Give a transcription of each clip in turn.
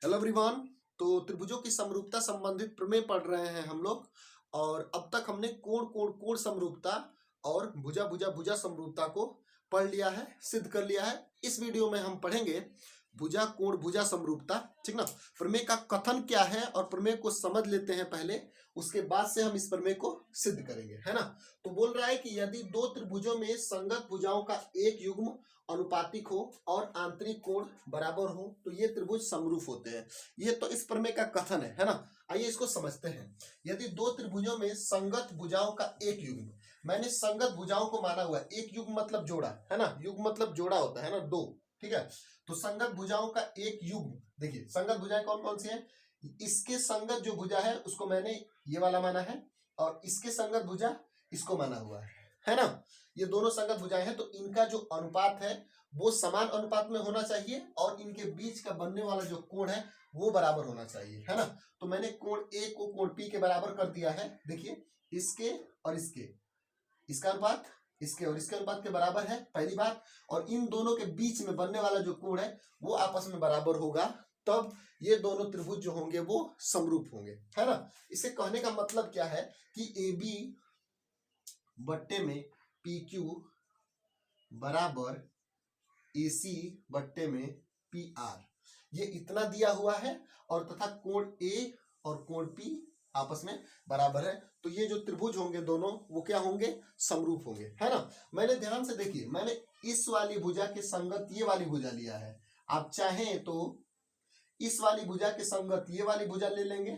Hello everyone. तो त्रिभुजों की समरूपता संबंधित प्रमेय पढ़ रहे हैं हम लोग। और अब तक हमने कोण कोण कोण समरूपता और भुजा भुजा भुजा समरूपता को पढ़ लिया है, सिद्ध कर लिया है। इस वीडियो में हम पढ़ेंगे भुजा कोण भुजा समरूपता, ठीक ना। प्रमेय का कथन क्या है और प्रमेय को समझ लेते हैं पहले, उसके बाद से हम इस प्रमेय को सिद्ध करेंगे, है ना। तो बोल रहा है कि यदि दो त्रिभुजों में संगत भुजाओं का एक युग्म अनुपातिक हो और आंतरिक कोण बराबर हो तो ये त्रिभुज समरूप होते हैं। ये तो इस प्रमेय का कथन है ना। आइए इसको समझते हैं। यदि दो त्रिभुजों में संगत भुजाओं का एक युग्म, मैंने संगत भुजाओं को माना हुआ है, एक युग्म मतलब जोड़ा, है ना। युग्म मतलब जोड़ा होता है ना, दो, ठीक है। तो संगत भुजाओं का एक युग्म, देखिए संगत भुजाएं कौन कौन सी है। इसके संगत जो भुजा है उसको मैंने ये वाला माना है और इसके संगत भुजा इसको माना हुआ है ना। ये दोनों संगत भुजाएं हैं, तो इनका जो अनुपात है वो समान अनुपात में होना चाहिए और इनके बीच का बनने वाला जो कोण है वो बराबर होना चाहिए, है ना। तो मैंने कोण ए को कोण पी के बराबर कर दिया है। देखिए इसके और इसके, इसका अनुपात इसके और इसके अनुपात के बराबर है, पहली बात। और इन दोनों के बीच में बनने वाला जो कोण है वो आपस में बराबर होगा, तब ये दोनों त्रिभुज जो होंगे वो समरूप होंगे, है ना। इसे कहने का मतलब क्या है कि ए बी बट्टे में पी क्यू बराबर ए सी बट्टे में पी आर, ये इतना दिया हुआ है और तथा कोण ए और कोण पी आपस में बराबर है। तो ये जो त्रिभुज होंगे दोनों वो क्या होंगे, समरूप होंगे, है ना। मैंने ध्यान से देखिए, मैंने इस वाली भुजा के संगत ये वाली भुजा लिया है। आप चाहें तो इस वाली भुजा के संगत ये वाली भुजा ले लेंगे,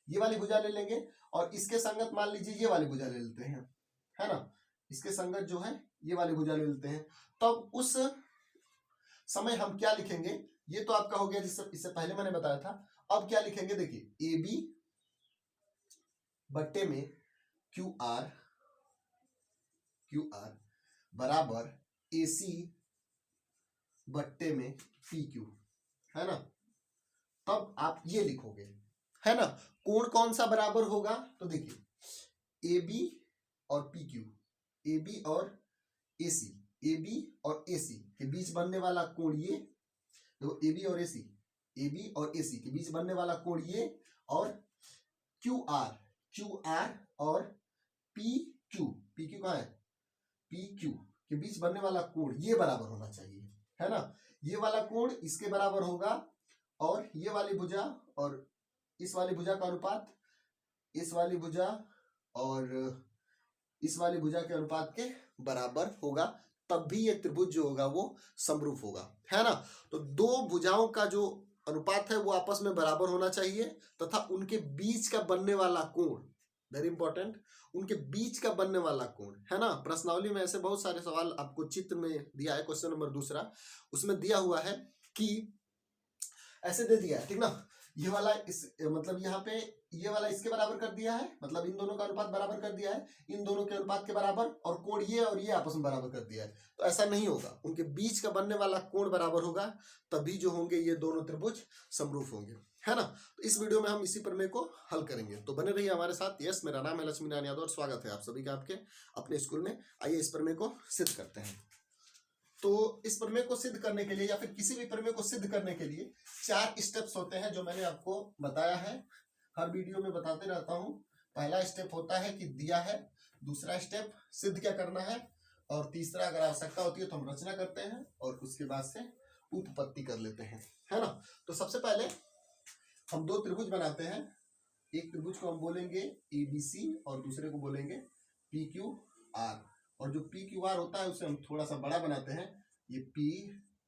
ये वाली भुजा ले लेंगे, और इसके संगत मान लीजिए ये वाली भुजा ले लेते हैं, है ना। इसके संगत जो है ये वाली भुजा ले लेते हैं। तब उस समय हम क्या लिखेंगे, ये तो आपका हो गया जिससे इससे पहले मैंने बताया था। अब क्या लिखेंगे, देखिए ए बी बट्टे में क्यू आर बराबर ए सी बट्टे में पी क्यू, है ना। तब आप ये लिखोगे, है ना। कोण कौन सा बराबर होगा, तो देखिए ए बी और पी क्यू, ए बी और ए सी, ए बी और ए सी के बीच बनने वाला कोण ये, देखो ए बी और ए सी, ए बी और ए सी के बीच बनने वाला कोण ये, और क्यू आर और पी क्यू कहाँ है, पी क्यू के बीच बनने वाला कोण ये बराबर होना चाहिए, है ना। ये वाला कोण इसके बराबर होगा और ये वाली भुजा और इस वाली भुजा का अनुपात इस वाली भुजा और इस वाली भुजा के अनुपात के बराबर होगा, तब भी ये त्रिभुज जो होगा वो समरूप होगा, है ना। तो दो भुजाओं का जो अनुपात है वो आपस में बराबर होना चाहिए तथा उनके बीच का बनने वाला कोण, वेरी इंपॉर्टेंट, उनके बीच का बनने वाला कोण, है ना। प्रश्नावली में ऐसे बहुत सारे सवाल आपको चित्र में दिया है, क्वेश्चन नंबर 2 उसमें दिया हुआ है कि ऐसे दे दिया है, ठीक ना। ये वाला इस मतलब यहाँ पे ये वाला इसके बराबर कर दिया है, मतलब इन दोनों का अनुपात बराबर कर दिया है, इन दोनों के अनुपात के बराबर, और कोण ये और ये आपस में बराबर कर दिया है। तो ऐसा नहीं होगा, उनके बीच का बनने वाला कोण बराबर होगा, तभी जो होंगे ये दोनों त्रिभुज समरूप होंगे, है ना। तो इस वीडियो में हम इसी प्रमेय को हल करेंगे, तो बने रहिए हमारे साथ। यस, मेरा नाम है लक्ष्मीनारायण यादव और स्वागत है आप सभी का आपके अपने स्कूल में। आइए इस प्रमेय को सिद्ध करते हैं। तो इस प्रमेय को सिद्ध करने के लिए या फिर किसी भी प्रमेय को सिद्ध करने के लिए 4 स्टेप्स होते हैं, जो मैंने आपको बताया है, हर वीडियो में बताते रहता हूं। पहला स्टेप होता है कि दिया है, दूसरा स्टेप सिद्ध क्या करना है, और तीसरा अगर आवश्यकता होती है तो हम रचना करते हैं और उसके बाद से उत्पत्ति कर लेते हैं, है ना। तो सबसे पहले हम दो त्रिभुज बनाते हैं। एक त्रिभुज को हम बोलेंगे ए बी सी और दूसरे को बोलेंगे पी क्यू आर, और जो पी क्यू आर होता है उसे हम थोड़ा सा बड़ा बनाते हैं, ये पी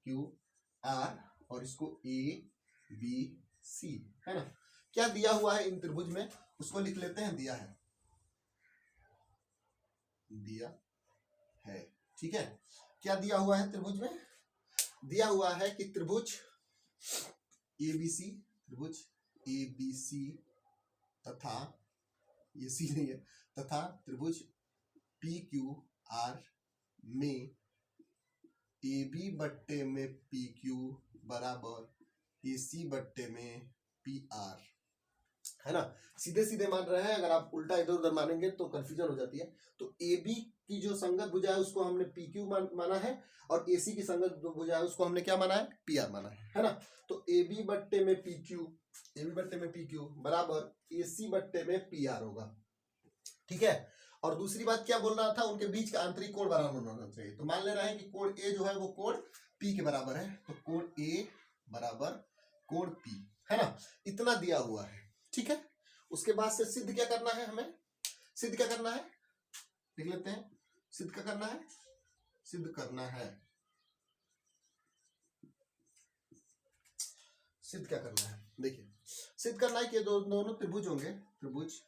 क्यू आर, और इसको ए बी सी, है ना। क्या दिया हुआ है इन त्रिभुज में उसको लिख लेते हैं, दिया है, ठीक है। क्या दिया हुआ है त्रिभुज में, दिया हुआ है कि त्रिभुज ए बी सी तथा ये सी नहीं है, तथा त्रिभुज पी क्यू आर में ए बी बट्टे में पी क्यू बराबर ए सी बट्टे में पी आर, है ना। सीधे सीधे मान रहे हैं, अगर आप उल्टा इधर उधर मानेंगे तो कंफ्यूजन हो जाती है। तो ए बी की जो संगत भुजा है उसको हमने पी क्यू माना है, और ए सी की संगत भुजा है उसको हमने क्या माना है, पी आर माना है ना। तो ए बी बट्टे में पी क्यू, ए बी बट्टे में पी क्यू बराबर ए सी बट्टे में पी आर होगा। ठीक है, और दूसरी बात क्या बोल रहा था, उनके बीच का आंतरिक कोण बराबर होना चाहिए। तो मान ले रहे हैं कि कोण ए जो है वो कोण पी के बराबर है, तो कोण ए बराबर कोण पी, है ना, इतना दिया हुआ है। ठीक है, उसके बाद से सिद्ध क्या करना है, हमें सिद्ध क्या करना है, लिख लेते हैं। सिद्ध क्या करना है, सिद्ध करना है, सिद्ध क्या करना है, देखिए सिद्ध करना है कि दोनों त्रिभुज होंगे, त्रिभुज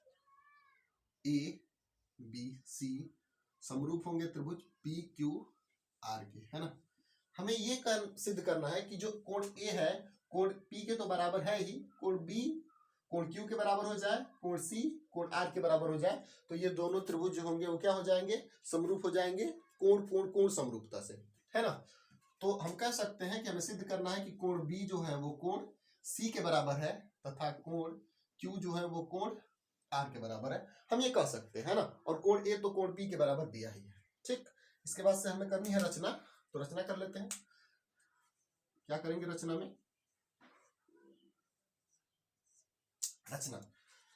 ए बी सी समरूप होंगे त्रिभुज पी क्यू आर के, है ना। हमें ये सिद्ध करना है कि जो कोण ए है कोण पी के तो बराबर है ही, कोण बी कोण क्यू के बराबर हो जाए, कोण सी कोण आर के बराबर हो जाए, तो ये दोनों त्रिभुज जो होंगे वो क्या हो जाएंगे, समरूप हो जाएंगे कोण कोण कोण समरूपता से, है ना। तो हम कह सकते हैं कि हमें सिद्ध करना है कि कोण बी जो है वो कोण सी के बराबर है तथा कोण क्यू जो है वो कोण आर के बराबर है, हम ये कह सकते हैं, है ना। और कोण ए तो कोण बी के बराबर दिया ही है। ठीक, इसके बाद से हमें करनी है रचना, तो रचना कर लेते हैं। क्या करेंगे रचना में, रचना,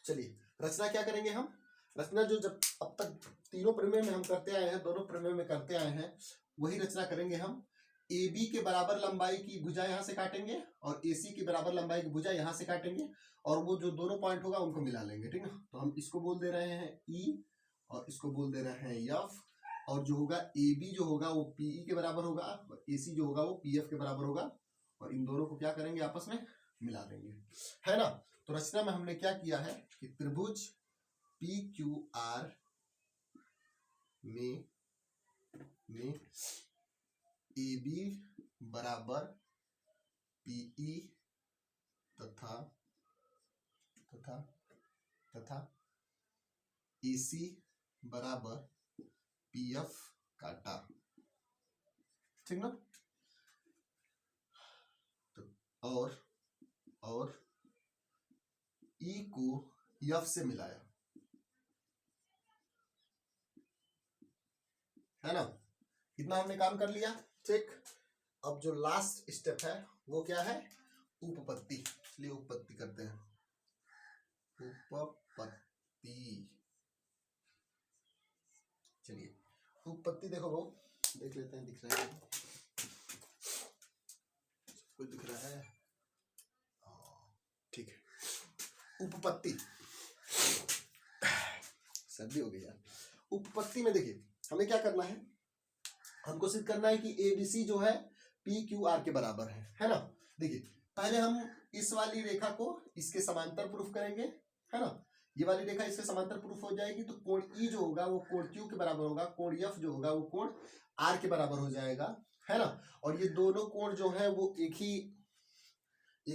चलिए रचना क्या करेंगे हम, रचना जो जब अब तक तीनों प्रमेय में हम करते आए हैं, दोनों प्रमेय में करते आए हैं, वही रचना करेंगे हम। ए बी के बराबर लंबाई की भुजा यहां से काटेंगे और ए सी के बराबर लंबाई की भुजा यहां से काटेंगे, और वो जो दोनों पॉइंट होगा उनको मिला लेंगे। ठीक ना, तो हम इसको बोल दे रहे हैं ई और इसको बोल दे रहे हैं एफ, और जो होगा ए बी जो होगा वो पीई के बराबर होगा, और ए सी जो होगा वो पी एफ के बराबर होगा, और इन दोनों को क्या करेंगे, आपस में मिला देंगे, है ना। तो रचना में हमने क्या किया है कि त्रिभुज पी क्यू आर में ए बी बराबर पीई तथा ए सी बराबर पीएफ काटा। ठीक ना, तो और ई को एफ से मिलाया, है ना। इतना हमने काम कर लिया। ठीक, अब जो लास्ट स्टेप है वो क्या है, उपपत्ति। इसलिए उपपत्ति करते हैं, उपपत्ति। चलिए उपपत्ति देखो, वो देख लेते हैं, दिख रहा है कुछ, दिख रहा है, ठीक है। उपपत्ति, सर्दी हो गई यार। उपपत्ति में देखिए हमें क्या करना है, हमको सिद्ध करना है कि ए बी सी जो है पी क्यू आर के बराबर है ना। देखिए पहले हम इस वाली रेखा को इसके समांतर प्रूफ करेंगे, है ना। ये वाली रेखा इसके समांतर प्रूफ हो जाएगी तो कोण ई जो होगा वो कोण क्यू के बराबर होगा, कोण एफ जो होगा वो कोण आर के बराबर हो जाएगा, है ना। और ये दोनों कोण जो है वो एक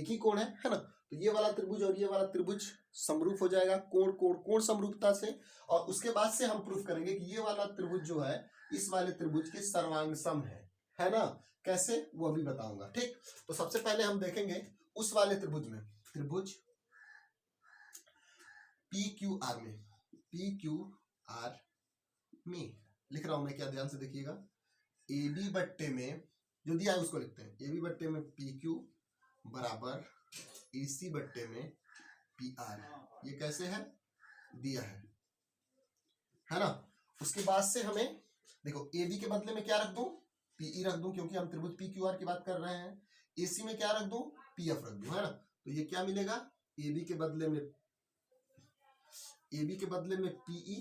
ही कोण है ना। तो ये वाला त्रिभुज और ये वाला त्रिभुज समरूप हो जाएगा कोण कोण कोण समरूपता से, और उसके बाद से हम प्रूफ करेंगे कि ये वाला त्रिभुज जो है इस वाले त्रिभुज के सर्वांग सम है ना। कैसे, वो अभी बताऊंगा। ठीक, तो सबसे पहले हम देखेंगे उस वाले त्रिभुज में, त्रिभुज पी क्यू आर में लिख रहा हूं मैं, क्या ध्यान से देखिएगा। ए बी बट्टे में जो दिया है उसको लिखते हैं, ए बी बट्टे में पी क्यू बराबर ए सी बट्टे में पी आर, ये कैसे है, दिया है ना। उसके बाद से हमें देखो ए बी के बदले में क्या रख दूं, पीई रख दूं, क्योंकि हम त्रिभुज पी क्यू आर की बात कर रहे हैं। एसी में क्या रख दूं, पी एफ रख दूं, है ना। तो ये क्या मिलेगा, ए बी के बदले में पीई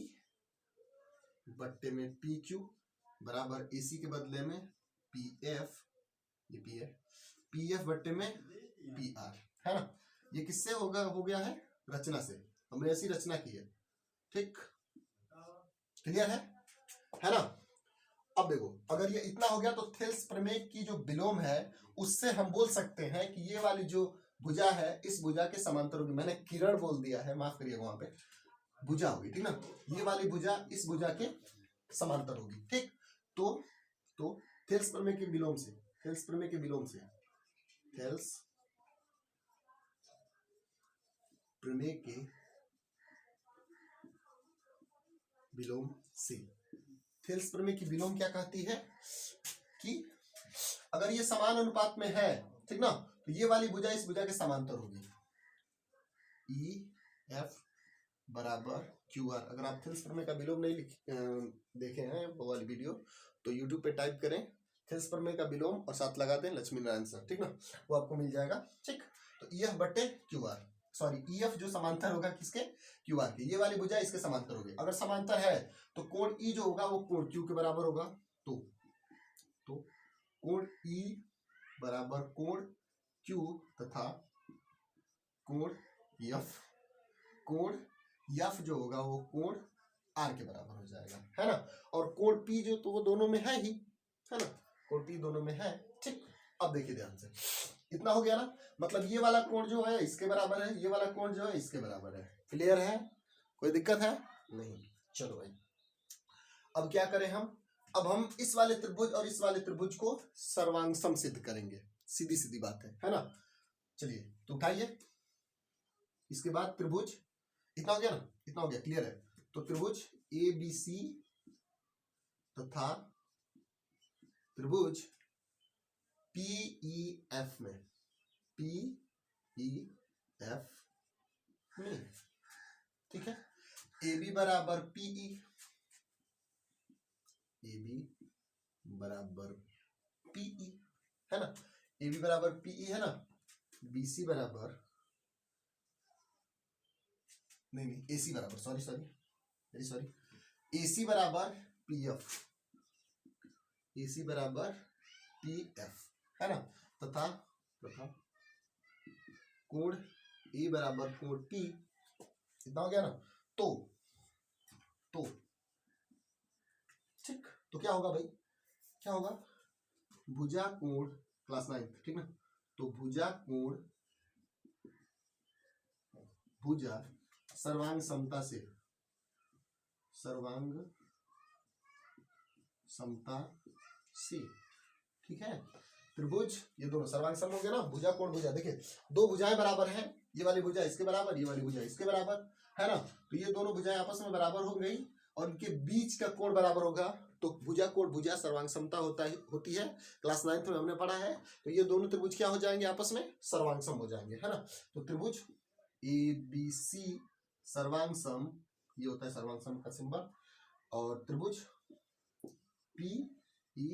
बट्टे में पी क्यू बराबर एसी के बदले में पी एफ, ये पी एफ बट्टे में पी आर, है ना। ये किससे होगा, हो गया है रचना से, हमने ऐसी रचना की है। ठीक, क्लियर है ना। अब देखो अगर ये इतना हो गया तो थेल्स प्रमेय की जो विलोम है उससे हम बोल सकते हैं कि ये वाली जो भुजा है इस भुजा के समांतर होगी। मैंने किरण बोल दिया है, माफ करिएगा, वहां पे भुजा होगी, ठीक ना। ये वाली भुजा इस भुजा के समांतर होगी। ठीक, तो थेल्स प्रमेय के विलोम से, थेल्स प्रमेय के विलोम से, थेल्स प्रमेय के विलोम से, थेल्स प्रमेय की विलोम क्या कहती है कि अगर ये समान अनुपात में है, ठीक ना, तो ये वाली भुजा इस भुजा के समांतर होगी, ई एफ बराबर क्यू आर। अगर आप थिल्स प्रमेय का विलोम नहीं देखे हैं वो वाली वीडियो, तो यूट्यूब पे टाइप करें थिल्स प्रमेय का विलोम और साथ लगा दें लक्ष्मी नारायण सर, ठीक ना, वो आपको मिल जाएगा। ठीक, तो ई एफ बट्टे Q R, sorry E F जो समांतर होगा किसके, क्यू आर के, ये वाली भुजा इसके समांतर होगी। अगर समांतर है तो कोण ई जो होगा वो कोण क्यू के बराबर होगा। तो कोण ई बराबर कोण क्यू तथा कोण एफ जो होगा वो कोण आर के बराबर हो जाएगा, है ना। और कोण पी जो तो वो दोनों में है ही, है ना, कोण पी दोनों में है। ठीक, अब देखिए ध्यान से, इतना हो गया ना, मतलब ये वाला कोण जो है इसके बराबर है, ये वाला कोण जो है इसके बराबर है। क्लियर है, कोई दिक्कत है नहीं। चलो भाई, अब क्या करें हम, अब हम इस वाले त्रिभुज और इस वाले त्रिभुज को सर्वांग सिद्ध करेंगे, सीधी सीधी बात है ना। चलिए तो उठाइए, इसके बाद त्रिभुज, इतना हो गया ना, इतना हो गया, क्लियर है। तो त्रिभुज ए बी सी तथा त्रिभुज पीईएफ में, पीईएफ में, ठीक है, ए बी बराबर पीई, ए बी बराबर पीई, है ना, ए बी बराबर पीई है ना, बी सी बराबर, नहीं एसी बराबर, सॉरी एसी बराबर पीएफ, एसी बराबर पीएफ, है ना, तथा कोण ए बराबर कोण पी, इतना हो गया ना। तो ठीक, तो क्या होगा भाई, क्या होगा, भुजा कोण, क्लास 9, ठीक ना, तो भुजा कोण, भुजा सर्वांग समता से, सर्वांग समता से, ठीक है, त्रिभुज ये दोनों सर्वांग सम हो गया ना, भुजा कोण भुजा, देखिए दो भुजाएं बराबर हैं, ये वाली भुजा इसके बराबर, ये वाली भुजा इसके बराबर, है ना, तो ये दोनों भुजाएं आपस में बराबर हो गई और इनके बीच का कोण बराबर होगा, तो भुजा कोण भुजा सर्वांग समता होती है, क्लास 9 में हमने पढ़ा है। तो ये दोनों त्रिभुज क्या हो जाएंगे, आपस में सर्वांग सम हो जाएंगे, है ना। तो त्रिभुज ए बी सी सर्वांग सम, ये होता है सर्वांग सम का सिंबल, और त्रिभुज पी ई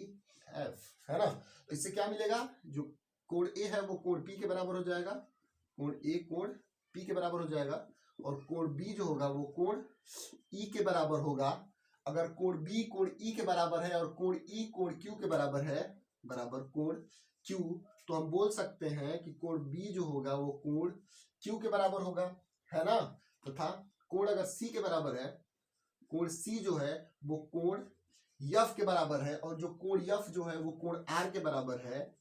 एफ, है ना, तो इससे क्या मिलेगा, जो कोण ए है वो कोण पी के बराबर हो जाएगा, कोण ए कोण पी के बराबर हो जाएगा, और कोण बी जो होगा वो कोण ई के बराबर होगा। अगर कोण बी कोण ई के बराबर है और कोण ई कोण क्यू के बराबर है, बराबर कोण क्यू, तो हम बोल सकते हैं कि कोण बी जो होगा वो कोण क्यू के बराबर होगा, है ना, तथा कोण अगर सी के बराबर है, कोण सी जो है वो कोण यफ के बराबर है, और जो कोण यफ जो है वो कोण आर के बराबर है,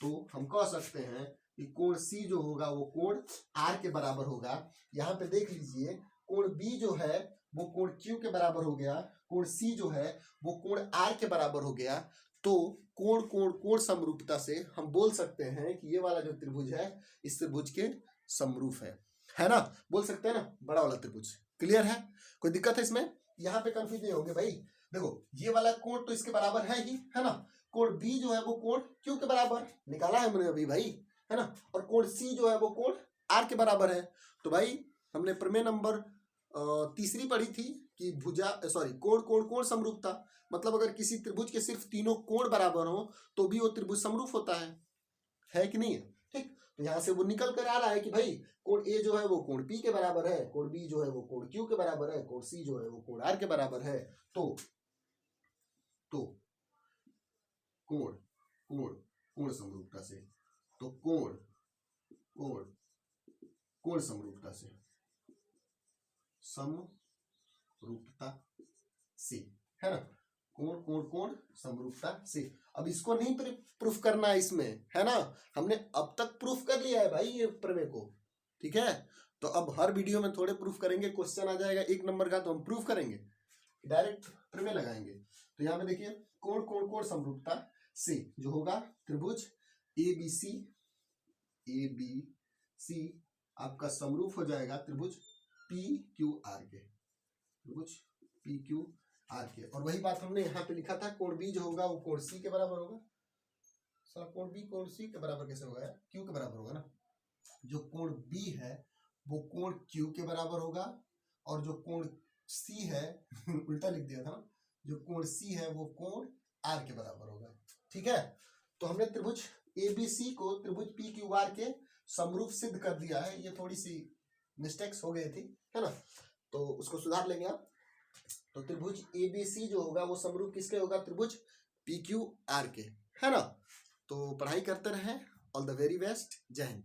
तो हम कह सकते हैं कि कोण सी जो होगा वो कोण आर के बराबर होगा। यहाँ पे देख लीजिए, कोण बी जो है वो कोण क्यू के बराबर हो गया, कोण सी जो है वो कोण आर के बराबर हो गया। तो कोण कोण कोण समरूपता से हम बोल सकते हैं कि ये वाला जो त्रिभुज है इस त्रिभुज के समरूप है ना, बोल सकते हैं ना, बड़ा वाला त्रिभुज। क्लियर है, कोई दिक्कत है इसमें, यहाँ पे कंफ्यूज नहीं होंगे भाई। देखो ये वाला कोण तो इसके बराबर है ही, है ना, कोण बी जो है वो कोण क्यू के बराबर निकाला है मैंने अभी भाई, है ना, और कोण सी जो है वो कोण आर के बराबर है। तो भाई हमने प्रमेय नंबर तीसरी पढ़ी थी कि कोण कोण कोण समरूपता, मतलब अगर किसी त्रिभुज के सिर्फ तीनों कोण बराबर हो तो भी वो त्रिभुज समरूप होता है कि नहीं है। ठीक, तो यहाँ से वो निकल कर आ रहा है कि भाई कोण ए जो है वो कोण पी के बराबर है, कोण बी जो है वो कोण क्यू के बराबर है, कोण सी जो है वो कोण आर के बराबर है। तो कोण कोण कोण समरूपता से, तो कोण कोण कोण समरूपता से, समरूपता से, है ना, कोण कोण कोण समरूपता से। अब इसको नहीं प्रूफ करना है इसमें, है ना, हमने अब तक प्रूफ कर लिया है भाई ये प्रमेय को, ठीक है। तो अब हर वीडियो में थोड़े प्रूफ करेंगे, क्वेश्चन आ जाएगा 1 नंबर का तो हम प्रूफ करेंगे, डायरेक्ट प्रमेय लगाएंगे। तो यहाँ पे देखिए कोण कोण कोण समरूपता से जो होगा त्रिभुज ए बी सी आपका समरूप हो जाएगा त्रिभुज पी क्यू आर के, त्रिभुज पी क्यू आर के। और वही बात हमने यहाँ पे लिखा था, कोण बी जो होगा वो कोण सी के बराबर होगा, साला कोण बी कोण सी के बराबर कैसे होगा यार, क्यू के बराबर होगा ना। जो कोण बी है वो कोण क्यू के बराबर होगा, और जो कोण सी है उल्टा लिख दिया था ना, जो कोण सी है वो कोण आर के बराबर होगा। ठीक है, तो हमने त्रिभुज एबीसी को त्रिभुज पी क्यू आर के समरूप सिद्ध कर दिया है। ये थोड़ी सी मिस्टेक्स हो गई थी, है ना, तो उसको सुधार लेंगे आप। तो त्रिभुज एबीसी जो होगा वो समरूप किसके होगा, त्रिभुज पी क्यू आर के, है ना। तो पढ़ाई करते रहें। All the very best. जय हिंद।